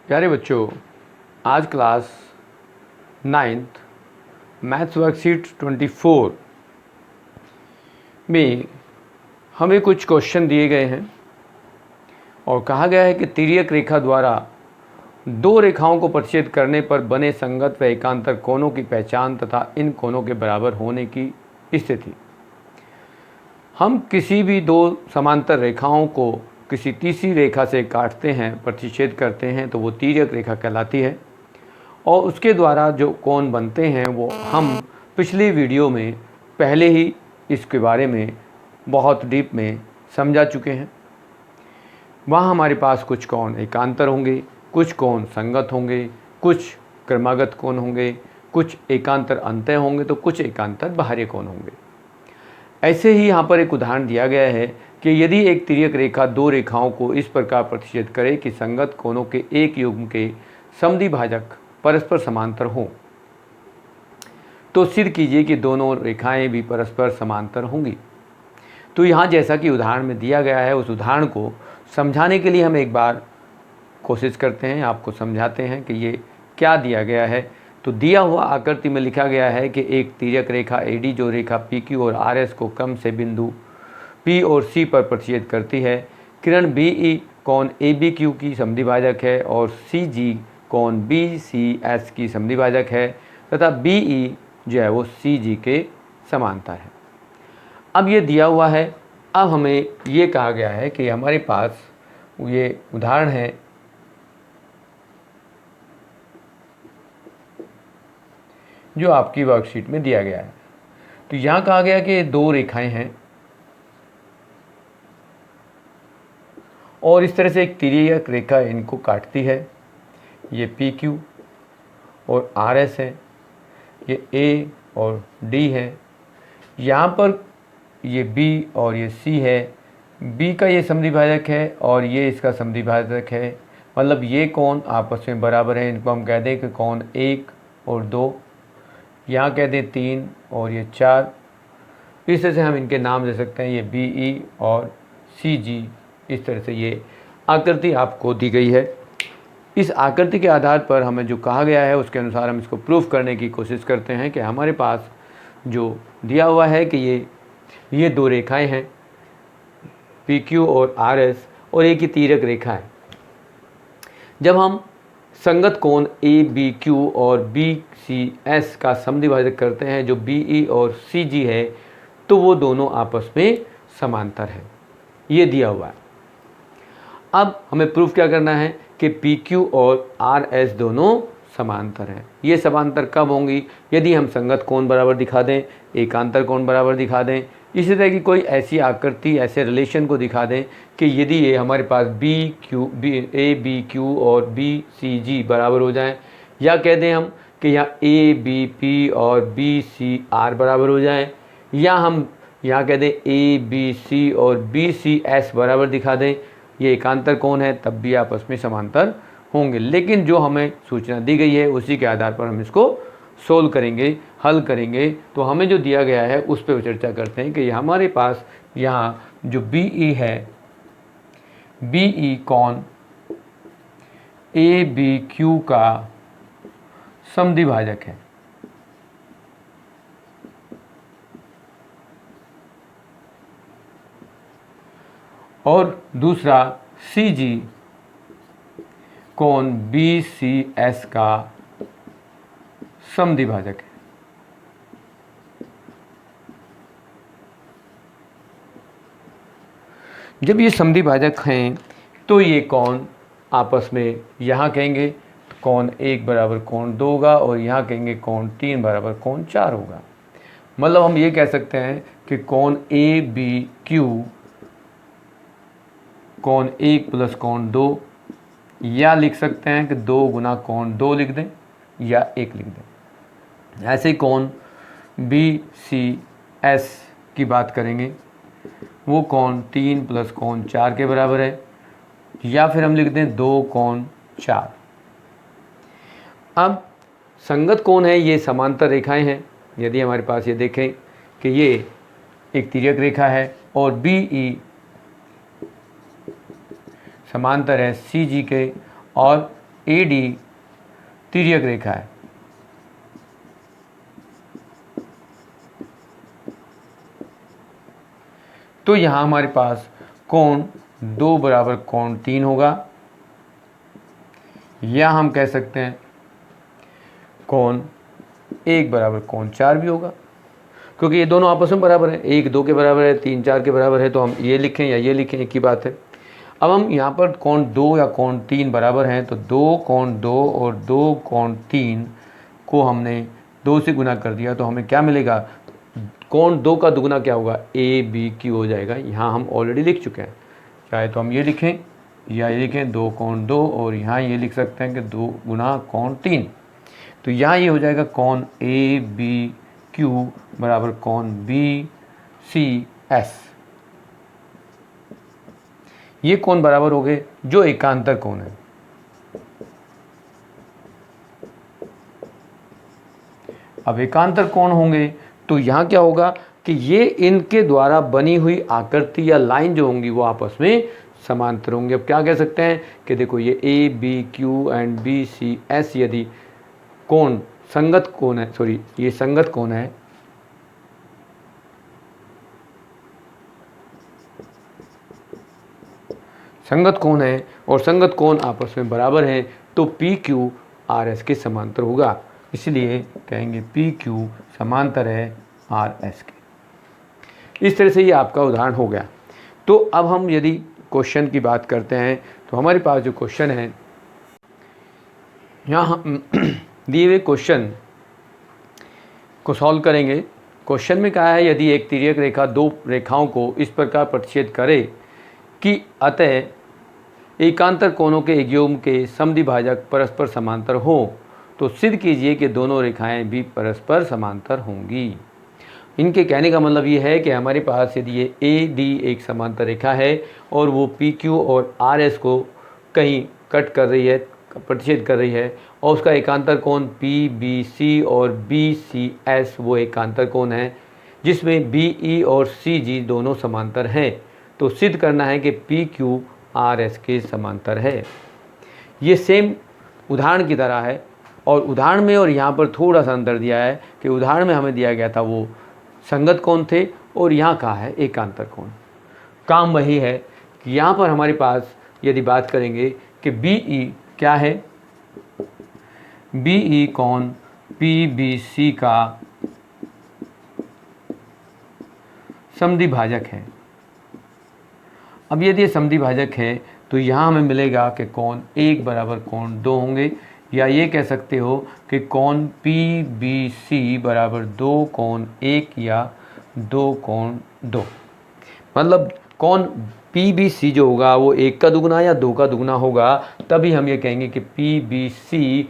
प्यारे बच्चों, आज क्लास 9th मैथ्स वर्कशीट 24 में हमें कुछ क्वेश्चन दिए गए हैं और कहा गया है कि तिर्यक रेखा द्वारा दो रेखाओं को प्रतिच्छेद करने पर बने संगत व एकांतर कोणों की पहचान तथा इन कोणों के बराबर होने की स्थिति। हम किसी भी दो समांतर रेखाओं को किसी तीसरी रेखा से काटते हैं, प्रतिच्छेद करते हैं, तो वो तिर्यक रेखा कहलाती है और उसके द्वारा जो कोण बनते हैं वो हम पिछली वीडियो में पहले ही इसके बारे में बहुत डीप में समझा चुके हैं। वहाँ हमारे पास कुछ कोण एकांतर होंगे, कुछ कोण संगत होंगे, कुछ क्रमागत कोण होंगे, कुछ एकांतर अंतः होंगे, तो कुछ एकांतर बाहरी कोण होंगे। ऐसे ही यहाँ पर एक उदाहरण दिया गया है कि यदि एक तिर्यक रेखा दो रेखाओं को इस प्रकार प्रतिच्छेद करे कि संगत कोणों के एक युग्म के समद्विभाजक परस्पर समांतर हों, तो सिद्ध कीजिए कि दोनों रेखाएं भी परस्पर समांतर होंगी। तो यहाँ जैसा कि उदाहरण में दिया गया है, उस उदाहरण को समझाने के लिए हम एक बार कोशिश करते हैं, आपको समझाते हैं कि ये क्या दिया गया है। तो दिया हुआ आकृति में लिखा गया है कि एक तिर्यक रेखा AD जो रेखा PQ और RS को क्रम से बिंदु P और C पर प्रतिच्छेद करती है। किरण BE कोण ABQ की समद्विभाजक है और CG कोण BCS की समद्विभाजक है तथा BE जो है वो CG के समांतर है। अब ये दिया हुआ है। अब हमें ये कहा गया है कि हमारे पास ये उदाहरण है जो आपकी वर्कशीट में दिया गया है। तो यहाँ कहा गया कि दो रेखाएं हैं और इस तरह से एक तिर्यक रेखा इनको काटती है। ये PQ और RS है, ये A और D है। यहाँ पर ये B और ये C है। B का ये समद्विभाजक है और ये इसका समद्विभाजक है, मतलब ये कोण आपस में बराबर है। इनको हम कह दें कि कोण 1 और 2, यहाँ कह दें 3 और ये 4। इस तरह से हम इनके नाम दे सकते हैं, ये BE और CG। इस तरह से ये आकृति आपको दी गई है। इस आकृति के आधार पर हमें जो कहा गया है उसके अनुसार हम इसको प्रूफ करने की कोशिश करते हैं कि हमारे पास जो दिया हुआ है कि ये दो रेखाएं हैं PQ और RS और एक ही तिर्यक रेखा है। जब हम संगत कोण ABQ और BCS का समद्विभाजक करते हैं जो BE और CG है, तो वो दोनों आपस में समांतर है। ये दिया हुआ है। अब हमें प्रूफ क्या करना है कि PQ और RS दोनों समांतर हैं। ये समांतर कब होंगी? यदि हम संगत कोण बराबर दिखा दें, एकांतर कोण बराबर दिखा दें, इसी तरह की कोई ऐसी आकृति, ऐसे रिलेशन को दिखा दें कि यदि ये हमारे पास ABQ और BCG बराबर हो जाएं, या कह दें हम कि यहाँ ABP और BCR बराबर हो जाएं, या हम यहाँ कह दें ABC और BCS बराबर दिखा दें, ये एकांतर कोण है, तब भी आपस में समांतर होंगे। लेकिन जो हमें सूचना दी गई है उसी के आधार पर हम इसको सोल्व करेंगे, हल करेंगे। तो हमें जो दिया गया है उस पर चर्चा करते हैं कि हमारे पास यहाँ जो BE है, BE कोण ABQ का समद्विभाजक है और दूसरा CG कोण BCS का समद्विभाजक है। जब ये समद्विभाजक हैं तो ये कोण आपस में यहाँ कहेंगे कोण 1 बराबर कोण 2 होगा और यहाँ कहेंगे कोण 3 बराबर कोण 4 होगा। मतलब हम ये कह सकते हैं कि कोण ABQ कोण 1 प्लस कोण 2, या लिख सकते हैं कि 2 गुना कोण 2 लिख दें या 1 लिख दें। ऐसे ही कोण BCS की बात करेंगे, वो कोण 3 प्लस कोण 4 के बराबर है, या फिर हम लिख दें 2 कोण 4। अब संगत कोण है, ये समांतर रेखाएं हैं। यदि हमारे पास ये देखें कि ये एक तिर्यक रेखा है और BE समांतर है CG के, और ए डी तिर्यक रेखा है। तो यहाँ हमारे पास कोण 2 बराबर कोण 3 होगा, या हम कह सकते हैं कोण 1 बराबर कोण 4 भी होगा, क्योंकि ये दोनों आपस में बराबर है। 1 2 के बराबर है, 3 4 के बराबर है, तो हम ये लिखें या ये लिखें, एक ही बात है। अब हम यहाँ पर कोण 2 या कोण 3 बराबर हैं, तो 2 कोण 2 और 2 कोण 3 को हमने 2 से गुना कर दिया, तो हमें क्या मिलेगा, कोण 2 का दुगुना क्या होगा, ए बी क्यू हो जाएगा। यहाँ हम ऑलरेडी लिख चुके हैं, चाहे तो हम ये लिखें या ये लिखें 2 कोण 2, और यहाँ ये लिख सकते हैं कि 2 गुना कोण 3। तो यहाँ ये हो जाएगा कोण ए बी क्यू बराबर कोण बी सी एस। ये कोण बराबर हो गए जो एकांतर कोण है। अब एकांतर कोण होंगे तो यहाँ क्या होगा कि ये इनके द्वारा बनी हुई आकृति या लाइन जो होंगी वो आपस में समांतर होंगे। अब क्या कह सकते हैं कि देखो ये A B Q and B C S यदि कोण संगत कोण है, सॉरी ये संगत कोण है, संगत कोण है और संगत कोण आपस में बराबर हैं, तो पी क्यू आर एस के समांतर होगा। इसलिए कहेंगे पी क्यू समांतर है आर एस के। इस तरह से ये आपका उदाहरण हो गया। तो अब हम यदि क्वेश्चन की बात करते हैं तो हमारे पास जो क्वेश्चन है, यहाँ हम दिए हुए क्वेश्चन को सॉल्व करेंगे। क्वेश्चन में कहा है यदि एक तिर्यक रेखा दो रेखाओं को इस प्रकार प्रतिच्छेद करे कि अतः एकांतर कोणों के युग्म के समद्विभाजक परस्पर समांतर हो, तो सिद्ध कीजिए कि दोनों रेखाएं भी परस्पर समांतर होंगी। इनके कहने का मतलब ये है कि हमारे पास यदि ये ए डी एक समांतर रेखा है और वो पी क्यू और आर एस को कहीं कट कर रही है, प्रतिच्छेद कर रही है, और उसका एकांतर कोण पी बी सी और बी सी एस वो एकांतर कोण है, जिसमें बी ई और सी जी दोनों समांतर हैं, तो सिद्ध करना है कि पी क्यू आर एस के समांतर है। ये सेम उदाहरण की तरह है, और उदाहरण में और यहाँ पर थोड़ा सा अंतर दिया है कि उदाहरण में हमें दिया गया था वो संगत कोण थे और यहाँ कहा है एकांतर कोण। काम वही है कि यहाँ पर हमारे पास यदि बात करेंगे कि बी ई क्या है, बी ई कोण पी बी सी का समद्विभाजक है। अब यदि ये समद्विभाजक है तो यहाँ हमें मिलेगा कि कोण 1 बराबर कोण 2 होंगे, या ये कह सकते हो कि कोण पी बी सी बराबर 2 कोण 1 या 2 कोण 2। मतलब कोण पी बी सी जो होगा वो 1 का दुगुना या 2 का दुगुना होगा, तभी हम ये कहेंगे कि पी बी सी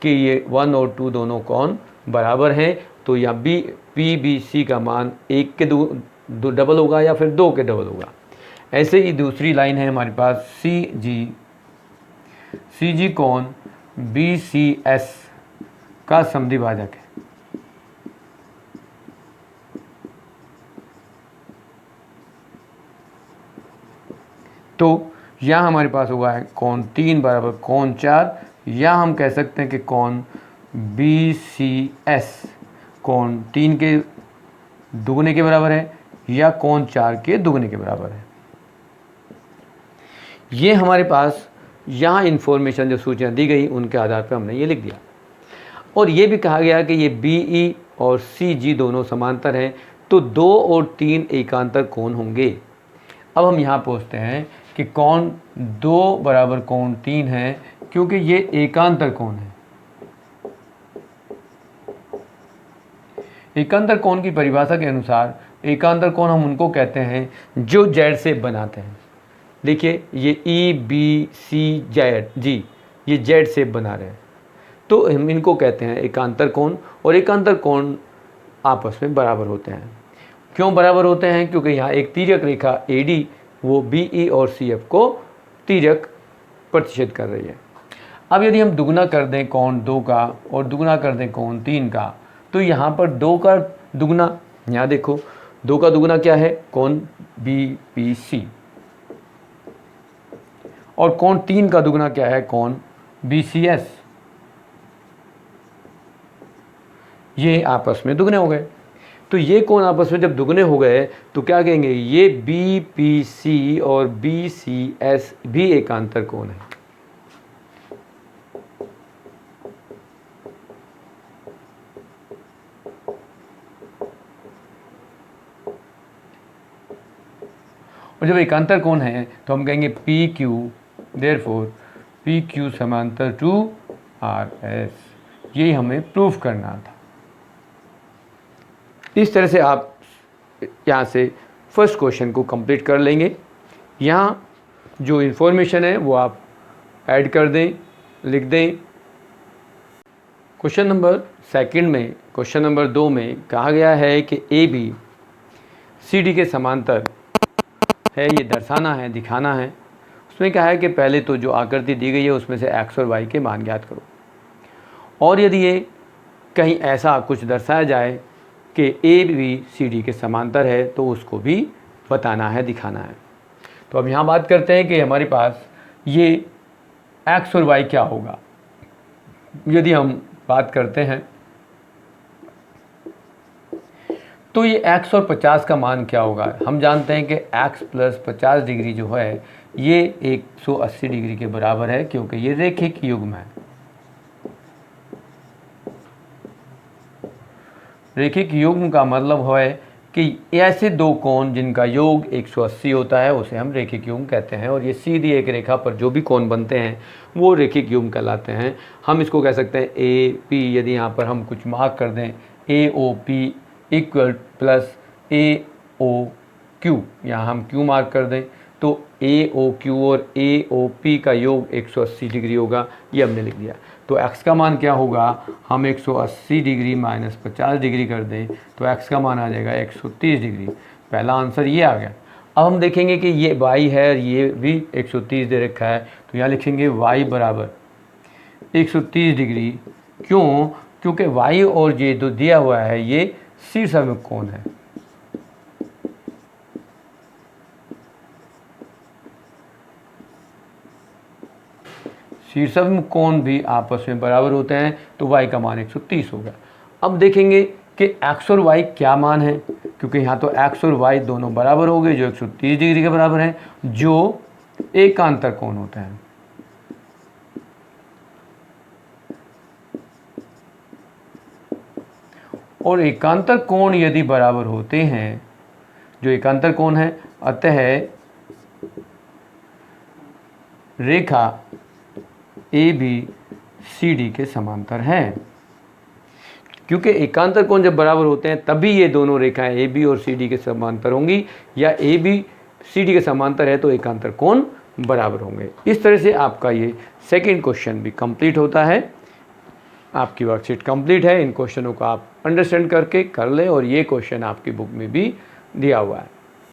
के ये 1 और 2 दोनों कोण बराबर हैं। तो या पी बी सी का मान 1 के डबल होगा या फिर 2 के डबल होगा। ऐसे ही दूसरी लाइन है हमारे पास सी जी कोण बी सी एस का समद्विभाजक है। तो यहाँ हमारे पास हुआ है कोण 3 बराबर कोण 4, या हम कह सकते हैं कि कोण बी सी एस कोण 3 के दुगने के बराबर है या कोण 4 के दुगने के बराबर है। ये हमारे पास यहाँ इन्फॉर्मेशन जो सूचना दी गई उनके आधार पर हमने ये लिख दिया। और ये भी कहा गया कि ये बी ई और सी जी दोनों समांतर हैं, तो 2 और 3 एकांतर कोण होंगे। अब हम यहाँ पूछते हैं कि कोण 2 बराबर कोण 3 है, क्योंकि ये एकांतर कोण है। एकांतर कोण की परिभाषा के अनुसार एकांतर कोण हम उनको कहते हैं जो जेड से बनाते हैं। देखिए ये ई बी सी जेड जी, ये जेड शेप बना रहे हैं, तो हम इनको कहते हैं एकांतर कोण। और एकांतर कोण आपस में बराबर होते हैं। क्यों बराबर होते हैं? क्योंकि यहाँ एक तिर्यक रेखा ए डी वो बी ई और सी एफ को तिर्यक प्रतिच्छेद कर रही है। अब यदि हम दुगुना कर दें कोण 2 का और दुगुना कर दें कोण 3 का, तो यहाँ पर 2 का दुगुना, यहाँ देखो 2 का दुगुना क्या है, कोण बी पी सी, और कोण 3 का दुगुना क्या है, कोण BCS, ये आपस में दुगने हो गए। तो ये कोण आपस में जब दुगने हो गए तो क्या कहेंगे, ये BPC और BCS भी एकांतर कोण है। और जब एकांतर कोण है तो हम कहेंगे PQ, देयरफॉर PQ समांतर टू RS। यही हमें प्रूफ करना था। इस तरह से आप यहाँ से फर्स्ट क्वेश्चन को कंप्लीट कर लेंगे। यहाँ जो इन्फॉर्मेशन है वो आप ऐड कर दें, लिख दें। क्वेश्चन नंबर सेकंड में, क्वेश्चन नंबर 2 में कहा गया है कि AB CD के समांतर है, ये दर्शाना है, दिखाना है। उसमें कहा है कि पहले तो जो आकृति दी गई है उसमें से x और y के मान ज्ञात करो, और यदि ये कहीं ऐसा कुछ दर्शाया जाए कि AB CD के समांतर है तो उसको भी बताना है, दिखाना है। तो अब यहाँ बात करते हैं कि हमारे पास ये x और y क्या होगा। यदि हम बात करते हैं तो ये x और 50 का मान क्या होगा। हम जानते हैं कि x + 50 डिग्री जो है ये 180 डिग्री के बराबर है, क्योंकि ये रैखिक युग्म है। रैखिक युग्म का मतलब है कि ऐसे दो कोण जिनका योग 180 होता है उसे हम रैखिक युग्म कहते हैं, और ये सीधी एक रेखा पर जो भी कोण बनते हैं वो रैखिक युग्म कहलाते हैं। हम इसको कह सकते हैं AP, यदि यहाँ पर हम कुछ मार्क कर दें AOP इक्वल प्लस AOQ, यहाँ हम Q मार्क कर दें तो AOQ और AOP का योग 180 डिग्री होगा, ये हमने लिख दिया। तो x का मान क्या होगा, हम 180 डिग्री माइनस 50 डिग्री कर दें तो x का मान आ जाएगा 130 डिग्री। पहला आंसर ये आ गया। अब हम देखेंगे कि ये y है और ये भी 130 दे रखा है, तो यहाँ लिखेंगे y बराबर 130 डिग्री। क्यों? क्योंकि y और ये जो दिया हुआ है ये शीर्षाभिमुख कोण है। शीर्षाभिमुख कोण भी आपस में बराबर होते हैं, तो y का मान 130 होगा। अब देखेंगे कि x और y क्या मान है, क्योंकि यहाँ तो x और y दोनों बराबर हो गए जो 130 डिग्री के बराबर हैं, जो एकांतर कोण होते हैं। और एकांतर कोण यदि बराबर होते हैं, जो एकांतर कोण है, अतः रेखा ABCD के समांतर है। क्योंकि एकांतर कोण जब बराबर होते हैं तभी ये दोनों रेखाएं AB और CD के समांतर होंगी, या AB CD के समांतर है तो एकांतर कोण बराबर होंगे। इस तरह से आपका ये सेकंड क्वेश्चन भी कंप्लीट होता है। आपकी वर्कशीट कंप्लीट है। इन क्वेश्चनों को आप अंडरस्टैंड करके कर लें, और ये क्वेश्चन आपकी बुक में भी दिया हुआ है।